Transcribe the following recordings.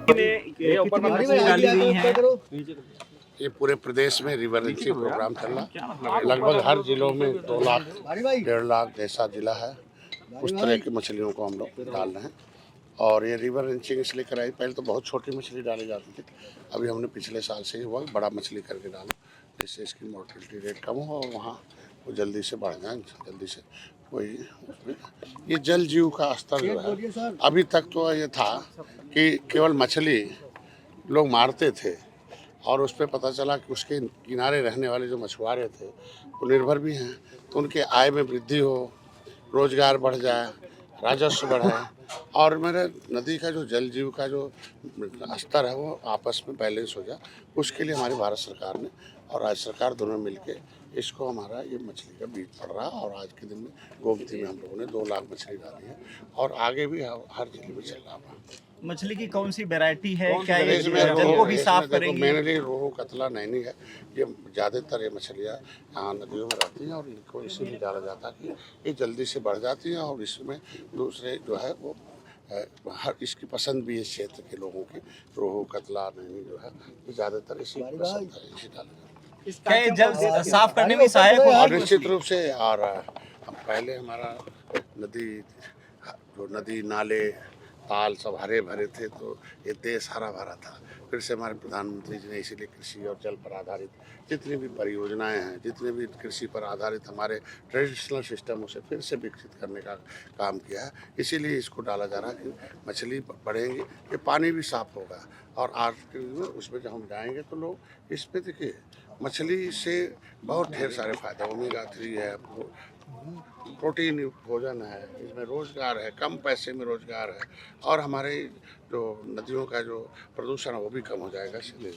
कितनी मछली डाली गई है? ये पूरे प्रदेश में रिवर रिंचिंग प्रोग्राम चल रहा है। लगभग हर जिलों में 2 लाख 1.5 लाख जैसा जिला है, उस तरह की मछलियों को हम लोग डाल रहे हैं। और ये रिवर रिंचिंग इसलिए कराई, पहले तो बहुत छोटी मछली डाली जाती थी, अभी हमने पिछले साल से ही हुआ बड़ा मछली करके डाला, जिससे इसकी मोर्टेलिटी रेट कम हो और वहाँ वो जल्दी से बढ़ जाए, जल्दी से कोई उसमें ये जल जीव का स्तर जो है, अभी तक तो ये था कि केवल मछली लोग मारते थे और उस पर पता चला कि उसके किनारे रहने वाले जो मछुआरे थे वो निर्भर भी हैं, तो उनके आय में वृद्धि हो, रोजगार बढ़ जाए, राजस्व बढ़े और मेरे नदी का जो जल जीव का जो स्तर है वो आपस में बैलेंस हो जाए, उसके लिए हमारी भारत सरकार ने और राज्य सरकार दोनों मिलके इसको हमारा ये मछली का बीज पड़ रहा है। और आज के दिन में गोमती में हम लोगों ने 2 लाख मछली डाली है और आगे भी हर जिले में चल रहा है। मछली की कौन सी वैरायटी है? क्या ये जल को भी साफ करेंगे? मेनली रोहू, कतला, नैनी है, ये ज़्यादातर ये मछलियाँ यहाँ नदियों में रहती हैं और इनको इसीलिए डाला जाता है कि ये जल्दी से बढ़ जाती हैं और इसमें दूसरे जो है वो हर इसकी पसंद भी है क्षेत्र के लोगों की, रोहू, कतला, नैनी जो है ये ज़्यादातर इसी पसंद है, इसी डाला जाता है। क्या ये जल साफ करने में सहायक होगा? निश्चित रूप से। और हम पहले हमारा नदी नाले ताल सब हरे भरे थे, तो ये देश हरा भरा था। फिर से हमारे प्रधानमंत्री जी ने इसीलिए कृषि और जल पर आधारित जितनी भी परियोजनाएं हैं, जितने भी कृषि पर आधारित हमारे ट्रेडिशनल सिस्टम उसे फिर से विकसित करने का काम किया है। इसीलिए इसको डाला जा रहा है कि मछली बढ़ेंगी, ये पानी भी साफ होगा और आज के दिन उसमें जब हम जाएंगे तो लोग इस पर देखिए मछली से बहुत ढेर सारे फायदे, ओमेगा 3 है, प्रोटीन भोजन है, इसमें रोजगार है, कम पैसे में रोजगार है और हमारे जो नदियों का जो प्रदूषण है वो भी कम हो जाएगा इसलिए।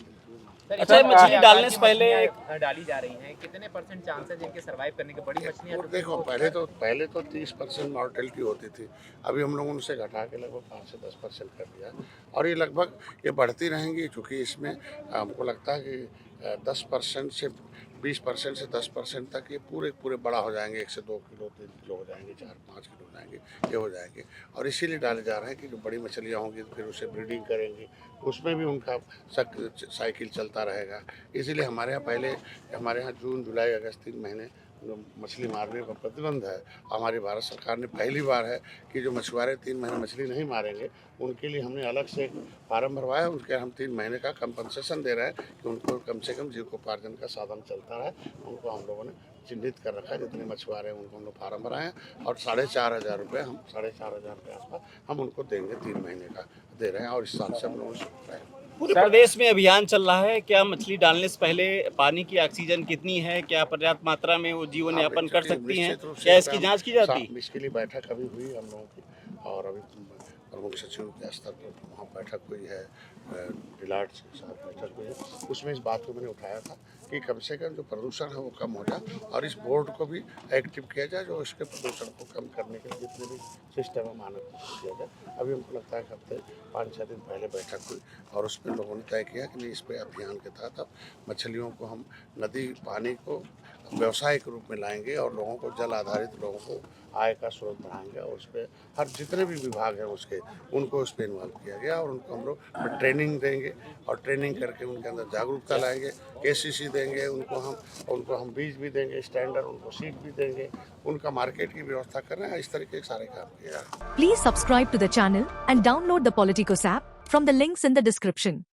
अच्छा, मछली डालने से पहले डाली जा रही हैं, कितने % चांस है जिनके सर्वाइव करने के? बड़ी मछलियां और देखो पहले तो 30% मॉर्टेलिटी होती थी, अभी हम लोगों उनसे घटा के लगभग 5 से 10% कर दिया और ये लगभग ये बढ़ती रहेंगी, क्योंकि इसमें हमको लगता है कि 10% से 20% से 10% तक ये पूरे बड़ा हो जाएंगे, 1 से 2 किलो 3 किलो हो जाएंगे, 4-5 किलो हो जाएंगे, ये हो जाएंगे। और इसीलिए डाले जा रहे हैं कि जो बड़ी मछलियाँ होंगी तो फिर उसे ब्रीडिंग करेंगे, उसमें भी उनका साइकिल चलता रहेगा। इसीलिए हमारे यहाँ जून जुलाई अगस्त 3 महीने मछली मारने का प्रतिबंध है। हमारी भारत सरकार ने पहली बार है कि जो मछुआरे 3 महीने मछली नहीं मारेंगे उनके लिए हमने अलग से फार्म भरवाया, उनके हम 3 महीने का कंपनसेशन दे रहे हैं कि उनको कम से कम जीविकोपार्जन का साधन चलता रहे। उनको हम लोगों ने चिन्हित कर रखा है, जितने मछुआरे हैं उनको हम लोग फार्म भराए हैं और 4,500 रुपये हम 4,500 के आसपास हम उनको देंगे, 3 महीने का दे रहे हैं और इस साल से हम लोगों ने पूरे प्रदेश में अभियान चल रहा है। क्या मछली डालने से पहले पानी की ऑक्सीजन कितनी है, क्या पर्याप्त मात्रा में वो जीवन यापन कर सकती हैं, क्या इसकी जांच की जाती है? इसके लिए बैठक अभी हुई हम लोगों की और अभी प्रमुख सचिव के स्तर पर वहाँ बैठक हुई है, डिलाइट के साथ बैठक हुई है, उसमें इस बात को मैंने उठाया था कि कम से कम जो प्रदूषण है वो कम हो जाए और इस बोर्ड को भी एक्टिव किया जाए जो इसके प्रदूषण को कम करने के लिए जितने भी सिस्टम है मानक किया जाए। अभी हमको लगता है कि हफ्ते 5-6 दिन पहले बैठक हुई और उसमें लोगों ने तय किया कि नहीं, इस पर अभियान के तहत अब मछलियों को हम नदी पानी को व्यवसाय के रूप में लाएंगे और लोगों को जल आधारित लोगों को आय का स्रोत बढ़ाएंगे और उस पर हर जितने भी विभाग हैं उसके उनको उस पर इन्वॉल्व किया गया और उनको हम लोग ट्रेनिंग देंगे और ट्रेनिंग करके उनके अंदर जागरूकता लाएंगे, KCC देंगे उनको हम बीज भी देंगे, स्टैंडर्ड उनको सीट भी देंगे, उनका मार्केट की व्यवस्था कर रहे हैं, इस तरीके के सारे काम किया। Please subscribe to the channel and download the Politicos app from the links in the description.